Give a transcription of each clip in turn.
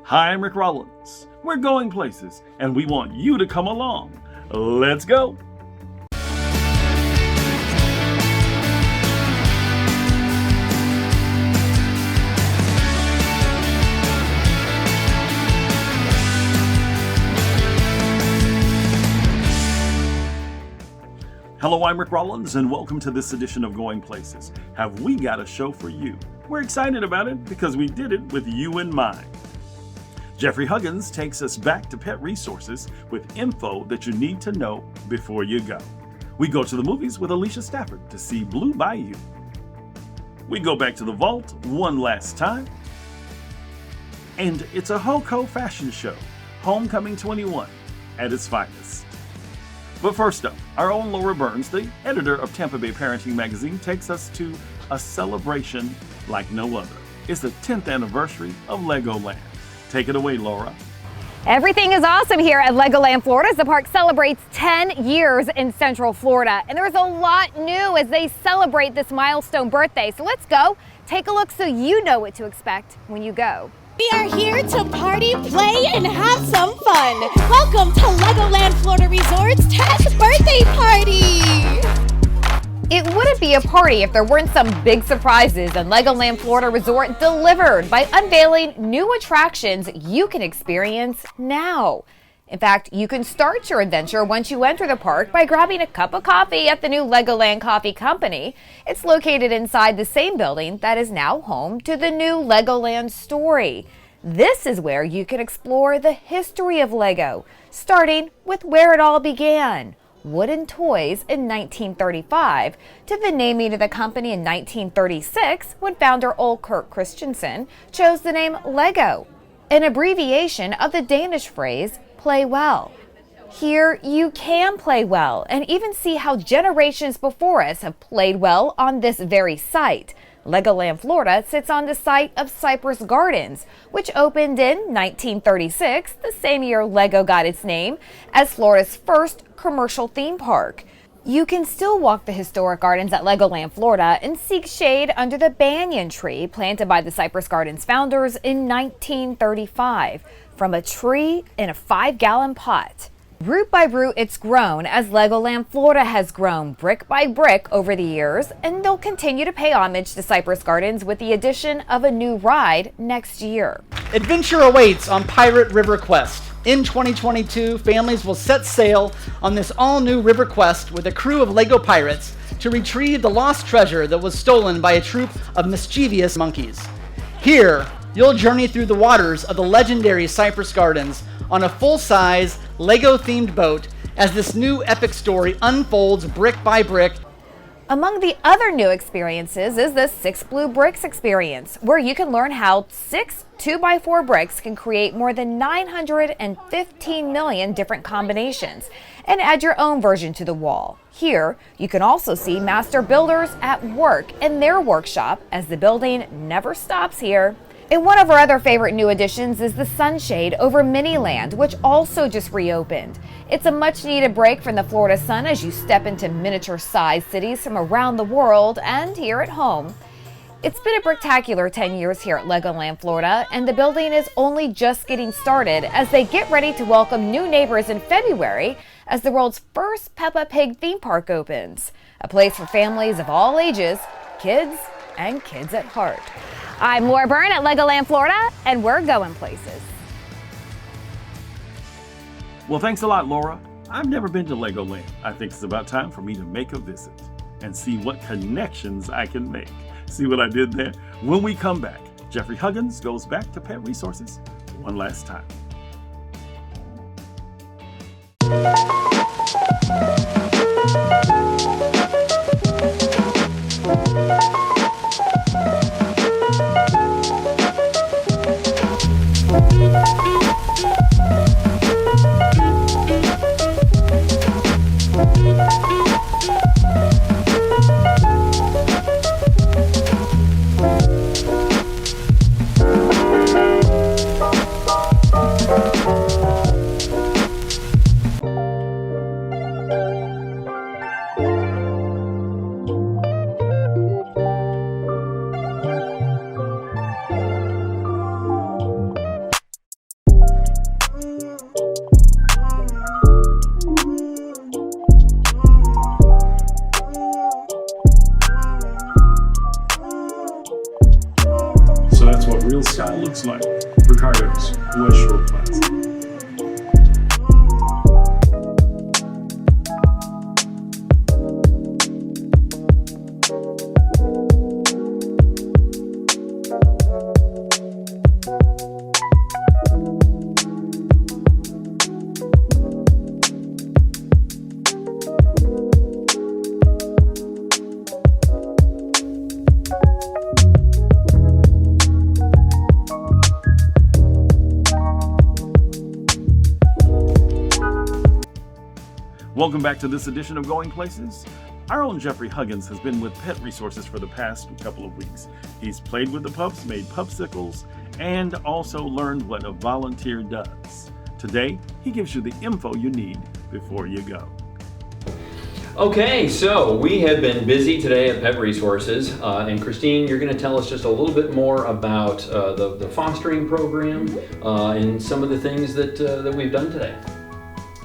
Hi, I'm Ricc Rollins. We're going places, and we want you to come along. Let's go. Hello, I'm Ricc Rollins, and welcome to this edition of Going Places. Have we got a show for you? We're excited about it because we did it with you in mind. Jeffrey Huggins takes us back to pet resources with info that you need to know before you go. We go to the movies with Alicia Stafford to see Blue Bayou. We go back to the vault one last time. And it's a Hoco fashion show, Homecoming 21, at its finest. But first up, our own Laura Burns, the editor of Tampa Bay Parenting Magazine, takes us to a celebration like no other. It's the 10th anniversary of Legoland. Take it away, Laura. Everything is awesome here at Legoland Florida as the park celebrates 10 years in Central Florida. And there's a lot new as they celebrate this milestone birthday. So let's go, take a look so you know what to expect when you go. We are here to party, play, and have some fun. Welcome to Legoland Florida Resort's 10th birthday party. It wouldn't be a party if there weren't some big surprises, and Legoland Florida Resort delivered by unveiling new attractions you can experience now. In fact, you can start your adventure once you enter the park by grabbing a cup of coffee at the new Legoland Coffee Company. It's located inside the same building that is now home to the new Legoland Story. This is where you can explore the history of Lego, starting with where it all began. Wooden toys in 1935 to the naming of the company in 1936 when founder Ole Kirk Christensen chose the name Lego, an abbreviation of the Danish phrase play well. Here you can play well and even see how generations before us have played well on this very site. Legoland Florida sits on the site of Cypress Gardens, which opened in 1936, the same year Lego got its name, as Florida's first commercial theme park. You can still walk the historic gardens at Legoland Florida and seek shade under the banyan tree planted by the Cypress Gardens founders in 1935 from a tree in a 5-gallon pot. Root by root, it's grown as Legoland Florida has grown brick by brick over the years, and they'll continue to pay homage to Cypress Gardens with the addition of a new ride next year. Adventure awaits on Pirate River Quest. In 2022, families will set sail on this all-new river quest with a crew of Lego pirates to retrieve the lost treasure that was stolen by a troop of mischievous monkeys. Here, you'll journey through the waters of the legendary Cypress Gardens on a full-size, Lego-themed boat as this new epic story unfolds brick by brick. Among the other new experiences is the 6 Blue Bricks experience, where you can learn how 6 2x4 bricks can create more than 915 million different combinations and add your own version to the wall. Here, you can also see master builders at work in their workshop as the building never stops here. And one of our other favorite new additions is the sunshade over Miniland, which also just reopened. It's a much needed break from the Florida sun as you step into miniature-sized cities from around the world and here at home. It's been a spectacular 10 years here at Legoland Florida, and the building is only just getting started as they get ready to welcome new neighbors in February as the world's first Peppa Pig theme park opens. A place for families of all ages, kids and kids at heart. I'm Laura Byrne at Legoland Florida, and we're going places. Well, thanks a lot, Laura. I've never been to Legoland. I think it's about time for me to make a visit and see what connections I can make. See what I did there? When we come back, Jeffrey Huggins goes back to pet resources one last time. looks like. Ricardo's West Shore Plaza. Welcome back to this edition of Going Places. Our own Jeffrey Huggins has been with Pet Resources for the past couple of weeks. He's played with the pups, made pupsicles, and also learned what a volunteer does. Today, he gives you the info you need before you go. Okay, so we have been busy today at Pet Resources, and Christine, you're going to tell us just a little bit more about the fostering program and some of the things that we've done today.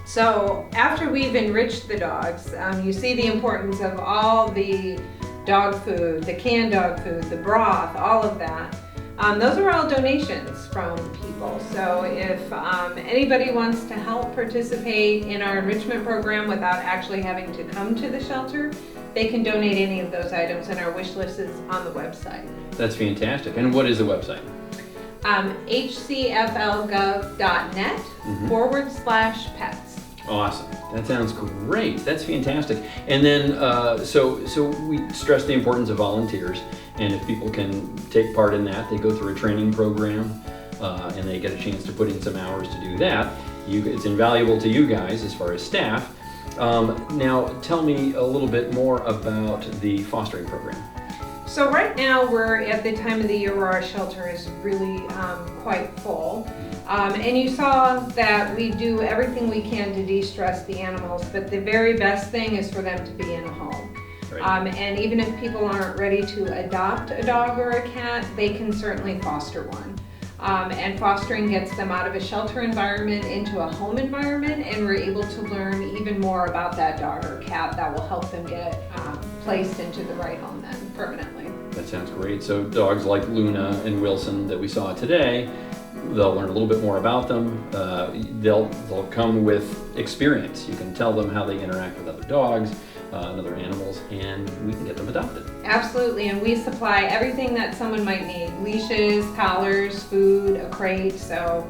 So after we've enriched the dogs, you see the importance of all the dog food, the canned dog food, the broth, all of that. Those are all donations from people. So if anybody wants to help participate in our enrichment program without actually having to come to the shelter, they can donate any of those items, and our wish list is on the website. That's fantastic. And what is the website? hcflgov.net/pets. Awesome. That sounds great. That's fantastic. And then, so we stress the importance of volunteers, and if people can take part in that, they go through a training program, and they get a chance to put in some hours to do that. It's invaluable to you guys as far as staff. Now, tell me a little bit more about the fostering program. So right now we're at the time of the year where our shelter is really quite full. And you saw that we do everything we can to de-stress the animals, but the very best thing is for them to be in a home. Right. And even if people aren't ready to adopt a dog or a cat, they can certainly foster one. And fostering gets them out of a shelter environment into a home environment, and we're able to learn even more about that dog or cat that will help them get placed into the right home then permanently. That sounds great. So dogs like Luna and Wilson that we saw today, they'll learn a little bit more about them. They'll come with experience. You can tell them how they interact with other dogs and other animals, and we can get them adopted. Absolutely, and we supply everything that someone might need: leashes, collars, food, a crate. So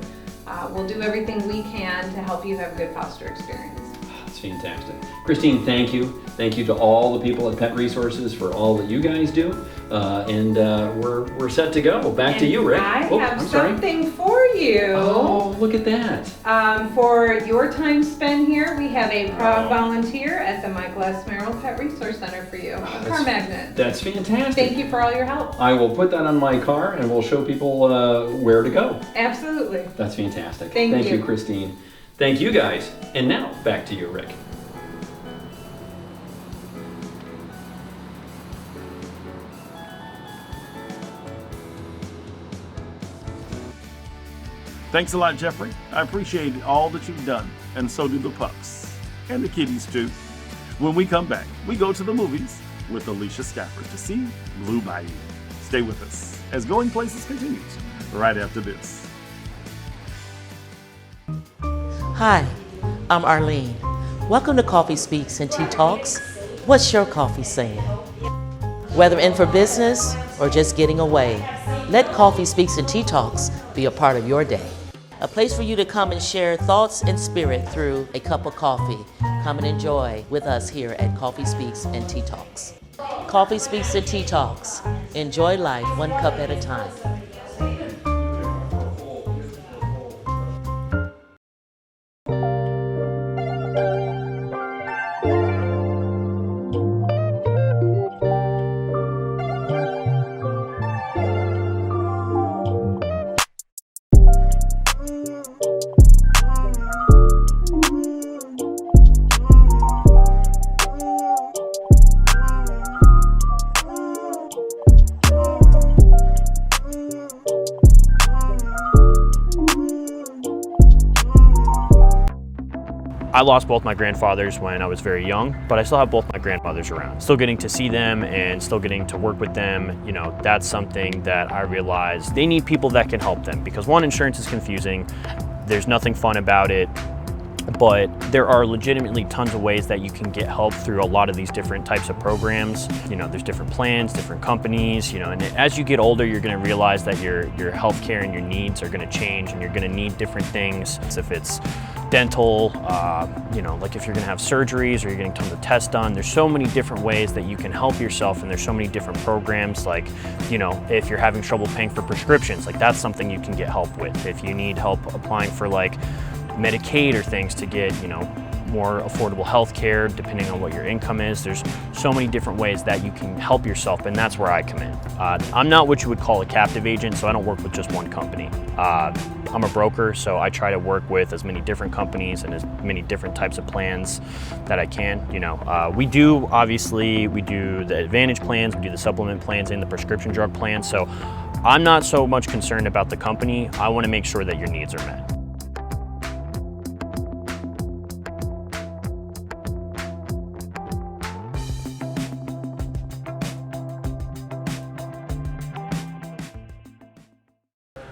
we'll do everything we can to help you have a good foster experience. That's fantastic. Christine, thank you. Thank you to all the people at Pet Resources for all that you guys do. And we're set to go. Back to you, Rick. I have something for you. Oh, look at that. For your time spent here, we have a proud volunteer at the Michael S. Merrill Pet Resource Center for you. A car magnet. That's fantastic. Thank you for all your help. I will put that on my car, and we'll show people where to go. Absolutely. That's fantastic. Thank you, Christine. Thank you, guys. And now, back to you, Rick. Thanks a lot, Jeffrey. I appreciate all that you've done, and so do the pups. And the kitties, too. When we come back, we go to the movies with Alicia Stafford to see Blue Bayou. Stay with us as Going Places continues right after this. Hi, I'm Arlene. Welcome to Coffee Speaks and Tea Talks. What's your coffee saying? Whether in for business or just getting away, let Coffee Speaks and Tea Talks be a part of your day. A place for you to come and share thoughts and spirit through a cup of coffee. Come and enjoy with us here at Coffee Speaks and Tea Talks. Coffee Speaks and Tea Talks. Enjoy life one cup at a time. I lost both my grandfathers when I was very young, but I still have both my grandfathers around. Still getting to see them and still getting to work with them, you know, that's something that I realized they need people that can help them, because one, insurance is confusing. There's nothing fun about it. But there are legitimately tons of ways that you can get help through a lot of these different types of programs. You know, there's different plans, different companies, you know, and as you get older, you're gonna realize that your healthcare and your needs are gonna change, and you're gonna need different things. If it's dental, you know, like if you're gonna have surgeries or you're getting tons of tests done, there's so many different ways that you can help yourself, and there's so many different programs. Like, you know, if you're having trouble paying for prescriptions, like that's something you can get help with. If you need help applying for like Medicaid or things to get, you know, more affordable health care depending on what your income is. There's so many different ways that you can help yourself, and that's where I come in. I'm not what you would call a captive agent, so I don't work with just one company. I'm a broker, so I try to work with as many different companies and as many different types of plans that I can. You know, we do the Advantage plans, we do the supplement plans and the prescription drug plans, so I'm not so much concerned about the company. I want to make sure that your needs are met.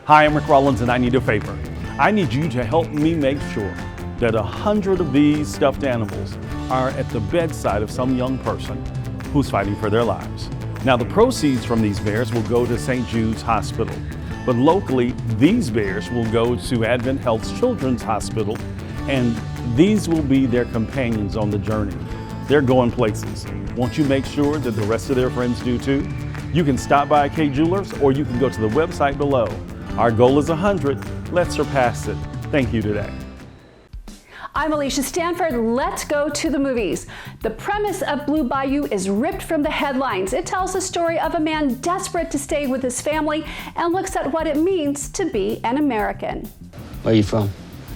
Hi, I'm Ricc Rollins, and I need a favor. I need you to help me make sure that 100 of these stuffed animals are at the bedside of some young person who's fighting for their lives. Now, the proceeds from these bears will go to St. Jude's Hospital, but locally, these bears will go to Advent Health's Children's Hospital, and these will be their companions on the journey. They're going places. Won't you make sure that the rest of their friends do too? You can stop by K Jewelers, or you can go to the website below. Our goal is 100. Let's surpass it. Thank you today. I'm Alicia Stanford. Let's go to the movies. The premise of Blue Bayou is ripped from the headlines. It tells the story of a man desperate to stay with his family and looks at what it means to be an American. Where are you from?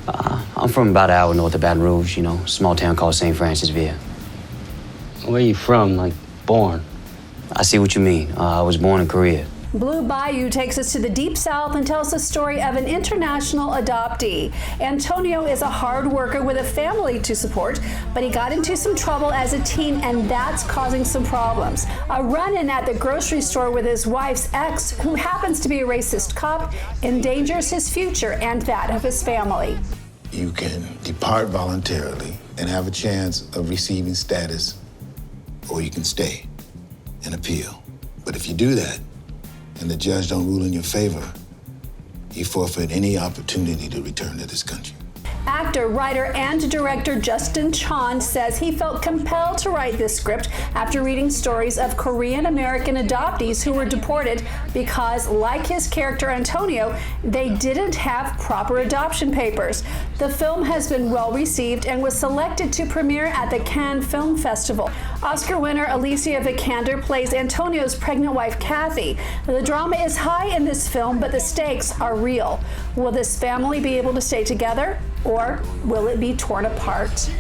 I'm from about an hour north of Baton Rouge, you know, small town called St. Francisville. Where are you from, like born? I see what you mean. I was born in Korea. Blue Bayou takes us to the Deep South and tells the story of an international adoptee. Antonio is a hard worker with a family to support, but he got into some trouble as a teen, and that's causing some problems. A run-in at the grocery store with his wife's ex, who happens to be a racist cop, endangers his future and that of his family. You can depart voluntarily and have a chance of receiving status, or you can stay and appeal. But if you do that, and the judge don't rule in your favor, you forfeit any opportunity to return to this country. Actor, writer, and director Justin Chon says he felt compelled to write this script after reading stories of Korean American adoptees who were deported because, like his character Antonio, they didn't have proper adoption papers. The film has been well received and was selected to premiere at the Cannes Film Festival. Oscar winner Alicia Vikander plays Antonio's pregnant wife Kathy. The drama is high in this film, but the stakes are real. Will this family be able to stay together, or will it be torn apart?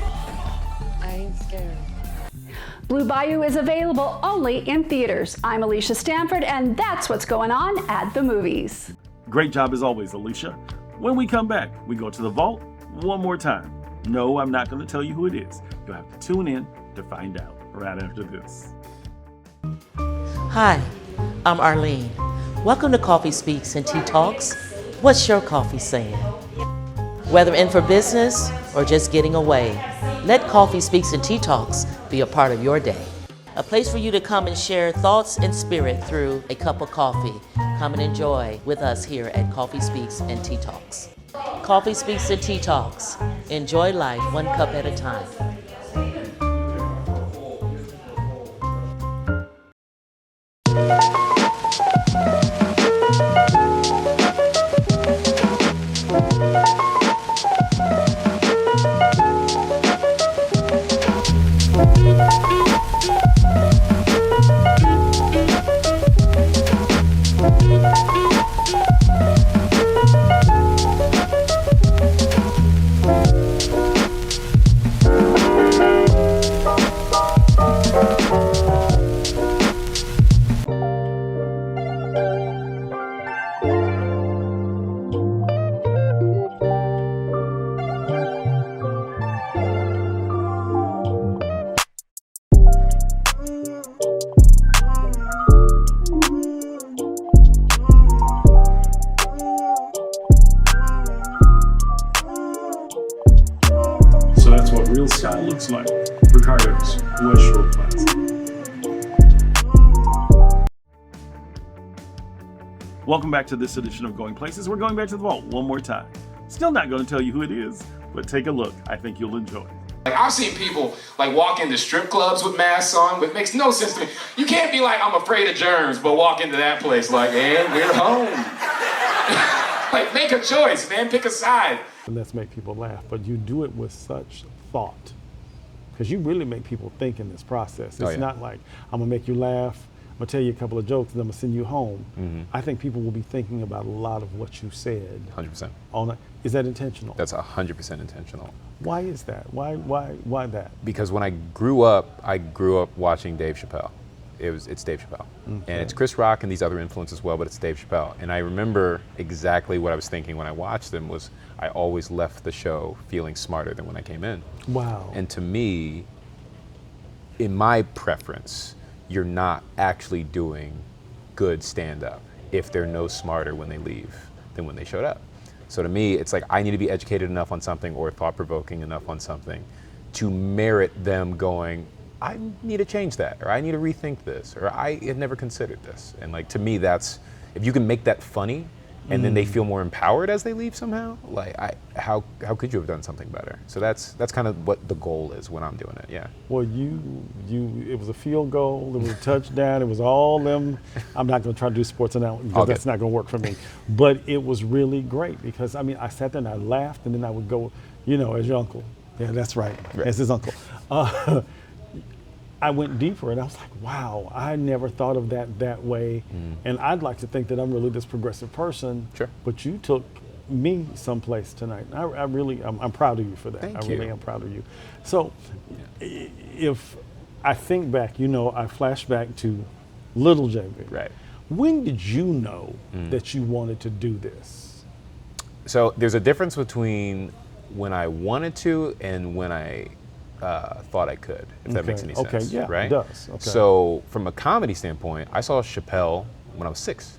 I ain't scared. Blue Bayou is available only in theaters. I'm Alicia Stanford, and that's what's going on at the movies. Great job as always, Alicia. When we come back, we go to the vault one more time. No, I'm not going to tell you who it is. You'll have to tune in to find out right after this. Hi, I'm Arlene. Welcome to Coffee Speaks and Tea Talks. What's your coffee saying? Whether in for business or just getting away, let Coffee Speaks and Tea Talks be a part of your day. A place for you to come and share thoughts and spirit through a cup of coffee. Come and enjoy with us here at Coffee Speaks and Tea Talks. Coffee Speaks and Tea Talks. Enjoy life one cup at a time. Welcome back to this edition of Going Places. We're going back to the vault one more time. Still not going to tell you who it is, but take a look. I think you'll enjoy it. Like, I've seen people like walk into strip clubs with masks on, but it makes no sense to me. You can't be like, I'm afraid of germs, but walk into that place like, and we're home. Like, make a choice, man, pick a side. And let's make people laugh, but you do it with such thought. Because you really make people think in this process. It's not like, I'm gonna make you laugh, I'm gonna tell you a couple of jokes, and I'm gonna send you home. I think people will be thinking about a lot of what you said. 100%. All night. Is that intentional? That's 100% intentional. Why is that? Why that? Because when I grew up watching Dave Chappelle. It's Dave Chappelle. And it's Chris Rock and these other influences as well, but it's Dave Chappelle. And I remember exactly what I was thinking when I watched him was I always left the show feeling smarter than when I came in. Wow. And to me, in my preference, you're not actually doing good stand-up if they're no smarter when they leave than when they showed up. So to me, it's like I need to be educated enough on something or thought-provoking enough on something to merit them going, I need to change that, or I need to rethink this, or I had never considered this. And like, to me, that's, if you can make that funny and then they feel more empowered as they leave somehow, like how could you have done something better? So that's kind of what the goal is when I'm doing it, yeah. Well, it was a field goal, it was a touchdown, it was all them. I'm not gonna try to do sports analogy because that's not gonna work for me. But it was really great because, I mean, I sat there and I laughed and then I would go, as your uncle. Yeah, that's right, as his uncle. I went deeper and I was like, wow, I never thought of that way. And I'd like to think that I'm really this progressive person. Sure. But you took me someplace tonight. I'm proud of you for that. Thank you. I really am proud of you. So if I think back, I flash back to little JB. Right. When did you know that you wanted to do this? So there's a difference between when I wanted to and when I thought I could, if that makes any sense. Okay, yeah, right? It does. Okay. So from a comedy standpoint, I saw Chappelle when I was 6.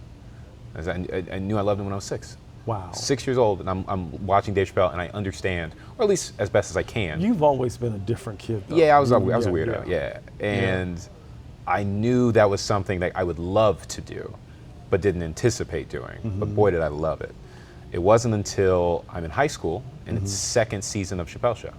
I knew I loved him when I was 6. Wow. 6 years old, and I'm watching Dave Chappelle, and I understand, or at least as best as I can. You've always been a different kid, though. Yeah, I was a weirdo, yeah. And I knew that was something that I would love to do, but didn't anticipate doing. But boy, did I love it. It wasn't until I'm in high school, and it's second season of Chappelle Show.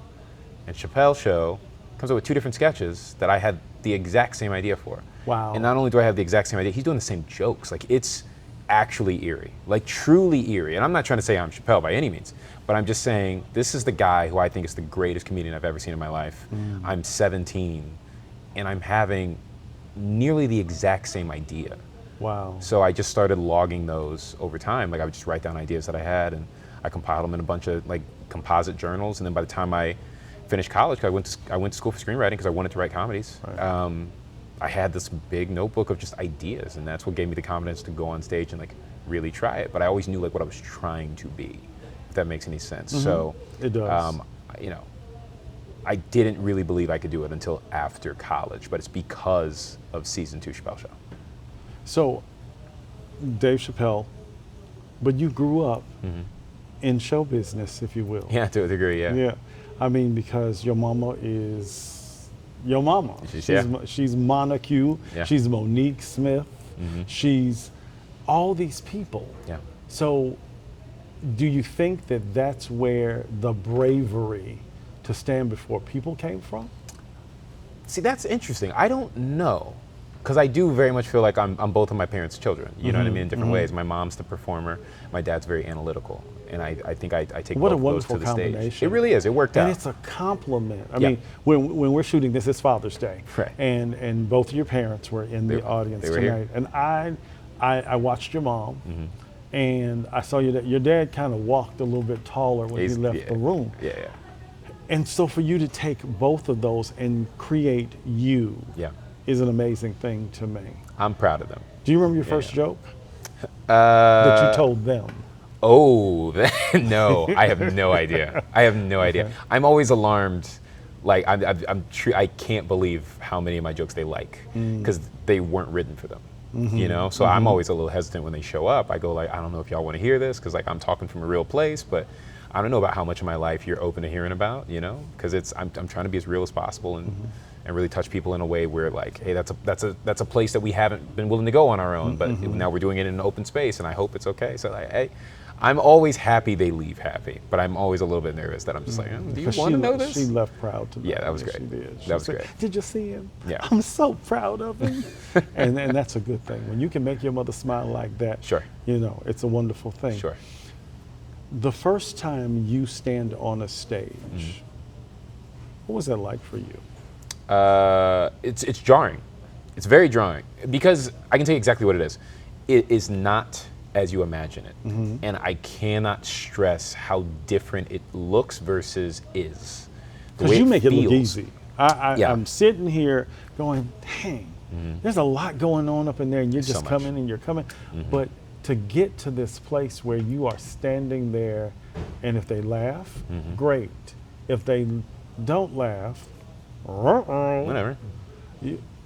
And Chappelle Show comes up with 2 different sketches that I had the exact same idea for. Wow. And not only do I have the exact same idea, he's doing the same jokes. Like, it's actually eerie, like truly eerie. And I'm not trying to say I'm Chappelle by any means, but I'm just saying this is the guy who I think is the greatest comedian I've ever seen in my life. I'm 17, and I'm having nearly the exact same idea. Wow. So I just started logging those over time. Like, I would just write down ideas that I had, and I compiled them in a bunch of like composite journals. And then by the time I finished college, 'cause I went to school for screenwriting because I wanted to write comedies. Right. I had this big notebook of just ideas, and that's what gave me the confidence to go on stage and like really try it. But I always knew like what I was trying to be, if that makes any sense. So it does. I didn't really believe I could do it until after college, but it's because of season 2 Chappelle Show. So, Dave Chappelle, but you grew up in show business, if you will. Yeah, to a degree, yeah. Yeah. I mean, because your mama is your mama. She's Montague. Yeah. She's Monique Smith. She's all these people. Yeah. So, do you think that that's where the bravery to stand before people came from? See, that's interesting. I don't know. Because I do very much feel like I'm both of my parents' children. You know what I mean? In different ways. My mom's the performer. My dad's very analytical. And I think I take both of those to the stage. It really is. It worked out. And it's a compliment. I mean, when we're shooting this, it's Father's Day. Right. And both of your parents were in the audience tonight. Here. And I watched your mom. And I saw your dad kind of walked a little bit taller when he left the room. Yeah. And so for you to take both of those and create you. Yeah. Is an amazing thing to me. I'm proud of them. Do you remember your first joke that you told them? Oh, no, I have no idea. I have no idea. I'm always alarmed. Like, I can't believe how many of my jokes they like because they weren't written for them. You know, so I'm always a little hesitant when they show up. I go like, I don't know if y'all want to hear this because like I'm talking from a real place, but I don't know about how much of my life you're open to hearing about. You know, because I'm trying to be as real as possible and and really touch people in a way where like, hey, that's a place that we haven't been willing to go on our own, but now we're doing it in an open space, and I hope it's okay. So like, hey, I'm always happy they leave happy, but I'm always a little bit nervous that I'm just like, do you want to know this? She left proud to know. Yeah, that was great. She did. That was great. Did you see him? Yeah. I'm so proud of him. and that's a good thing. When you can make your mother smile like that, sure. It's a wonderful thing. Sure. The first time you stand on a stage, what was that like for you? It's jarring. It's very jarring because I can tell you exactly what it is. It is not as you imagine it. And I cannot stress how different it looks versus is. Because you make it look feels. easy. I'm sitting here going, dang, there's a lot going on up in there, and you're just coming and you're coming. But to get to this place where you are standing there, and if they laugh, great. If they don't laugh, whatever.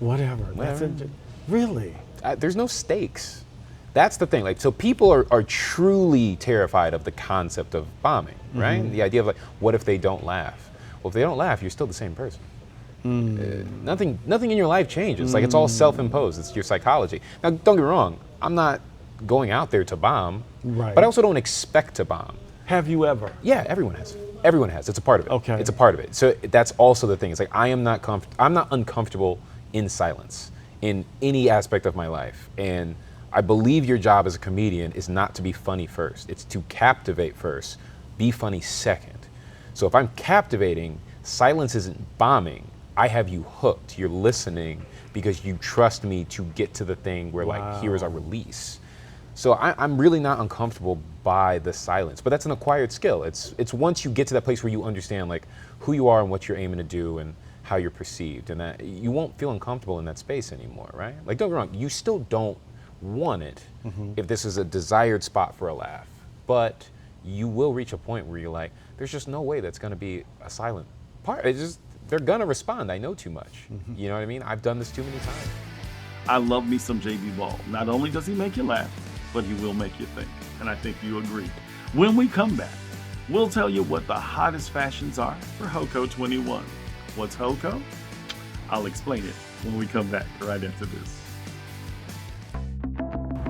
Whatever. That's it. Really? There's no stakes. That's the thing. Like, so people are truly terrified of the concept of bombing, right? The idea of like, what if they don't laugh? Well, if they don't laugh, you're still the same person. Nothing in your life changes. Like, it's all self-imposed. It's your psychology. Now, don't get me wrong. I'm not going out there to bomb, but I also don't expect to bomb. Have you ever? Yeah, everyone has. Everyone has. It's a part of it. Okay. It's a part of it. So that's also the thing. It's like I'm not uncomfortable in silence in any aspect of my life. And I believe your job as a comedian is not to be funny first. It's to captivate first, be funny second. So if I'm captivating, silence isn't bombing. I have you hooked. You're listening because you trust me to get to the thing where like, here is our release. So I'm really not uncomfortable by the silence, but that's an acquired skill. It's once you get to that place where you understand like who you are and what you're aiming to do and how you're perceived, and that you won't feel uncomfortable in that space anymore, right? Like, don't get me wrong, you still don't want it if this is a desired spot for a laugh, but you will reach a point where you're like, there's just no way that's gonna be a silent part. It's just, they're gonna respond. I know too much. You know what I mean? I've done this too many times. I love me some JB Ball. Not only does he make you laugh, but he will make you think. And I think you agree. When we come back, we'll tell you what the hottest fashions are for HOCO 21. What's HOCO? I'll explain it when we come back right after this.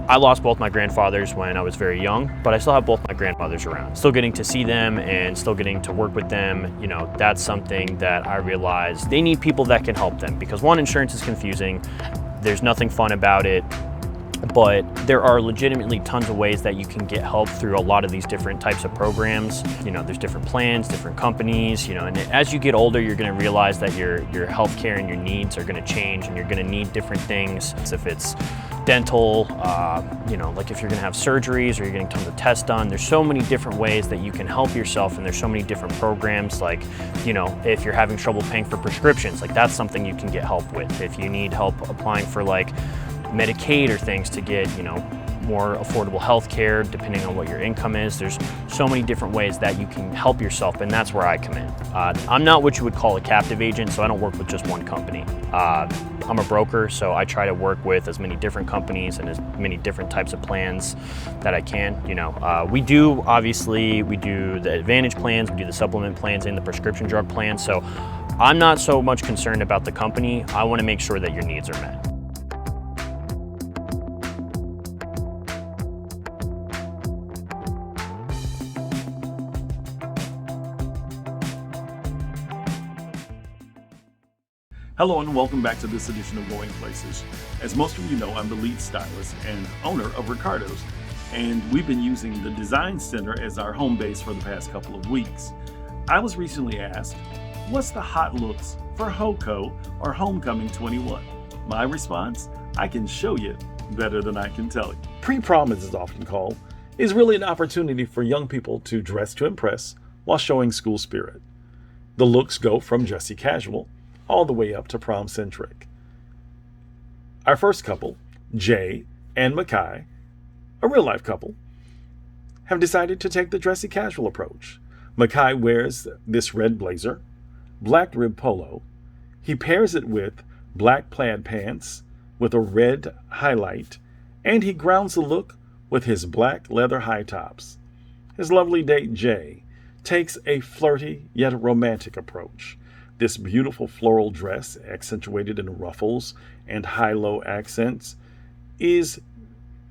I lost both my grandfathers when I was very young, but I still have both my grandmothers around. Still getting to see them and still getting to work with them, that's something that I realized they need people that can help them, because one, insurance is confusing. There's nothing fun about it. But there are legitimately tons of ways that you can get help through a lot of these different types of programs. There's different plans, different companies, and as you get older, you're gonna realize that your healthcare and your needs are gonna change, and you're gonna need different things. If it's dental, like if you're gonna have surgeries or you're getting tons of tests done, there's so many different ways that you can help yourself, and there's so many different programs. Like, if you're having trouble paying for prescriptions, like that's something you can get help with. If you need help applying for like Medicaid or things to get, more affordable health care, depending on what your income is. There's so many different ways that you can help yourself, and that's where I come in. I'm not what you would call a captive agent, so I don't work with just one company. I'm a broker, so I try to work with as many different companies and as many different types of plans that I can. We do the Advantage plans, we do the supplement plans and the prescription drug plans, so I'm not so much concerned about the company. I want to make sure that your needs are met. Hello and welcome back to this edition of Going Places. As most of you know, I'm the lead stylist and owner of Ricardo's, and we've been using the Design Center as our home base for the past couple of weeks. I was recently asked, what's the hot looks for HOCO or Homecoming 21? My response, I can show you better than I can tell you. Pre-prom, as it's often called, is really an opportunity for young people to dress to impress while showing school spirit. The looks go from dressy casual all the way up to prom-centric. Our first couple, Jay and Makai, a real-life couple, have decided to take the dressy casual approach. Makai wears this red blazer, black rib polo. He pairs it with black plaid pants with a red highlight, and he grounds the look with his black leather high tops. His lovely date, Jay, takes a flirty yet romantic approach. This beautiful floral dress, accentuated in ruffles and high-low accents, is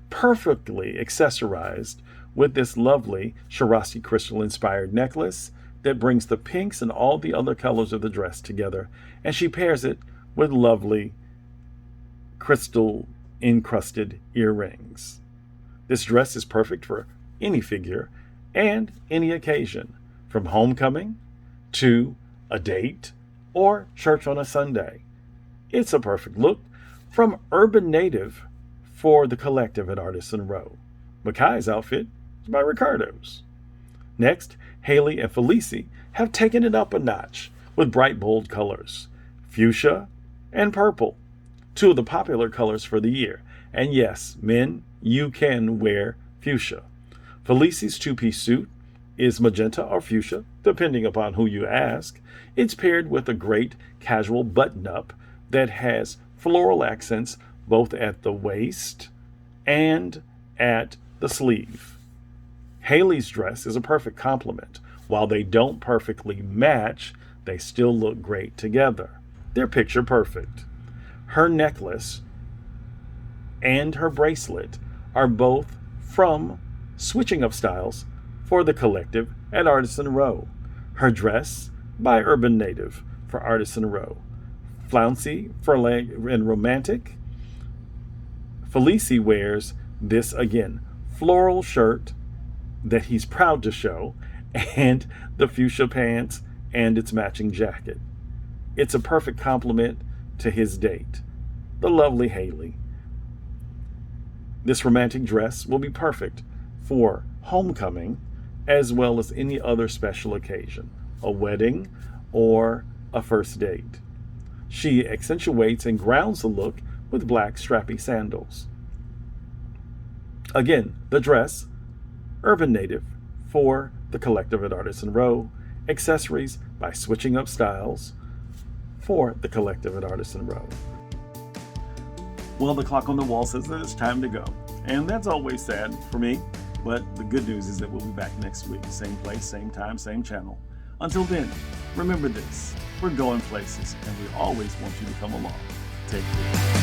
perfectly accessorized with this lovely Swarovski crystal-inspired necklace that brings the pinks and all the other colors of the dress together, and she pairs it with lovely crystal-encrusted earrings. This dress is perfect for any figure and any occasion, from homecoming to a date or church on a Sunday. It's a perfect look from Urban Native for the collective at Artisan Row. Makai's outfit is by Ricardo's. Next, Haley and Felicie have taken it up a notch with bright, bold colors, fuchsia and purple, two of the popular colors for the year. And yes, men, you can wear fuchsia. Felicie's two-piece suit is magenta or fuchsia, depending upon who you ask. It's paired with a great casual button-up that has floral accents both at the waist and at the sleeve. Haley's dress is a perfect complement. While they don't perfectly match, they still look great together. They're picture perfect. Her necklace and her bracelet are both from Switching Up Styles for the collective at Artisan Row. Her dress by Urban Native for Artisan Row. Flouncy and romantic. Felicie wears this, again, floral shirt that he's proud to show, and the fuchsia pants and its matching jacket. It's a perfect complement to his date, the lovely Haley. This romantic dress will be perfect for homecoming as well as any other special occasion, a wedding or a first date. She accentuates and grounds the look with black strappy sandals. Again, the dress, Urban Native for the collective at Artisan Row. Accessories by Switching Up Styles for the collective at Artisan Row. Well, the clock on the wall says that it's time to go. And that's always sad for me. But the good news is that we'll be back next week. Same place, same time, same channel. Until then, remember this. We're going places, and we always want you to come along. Take care.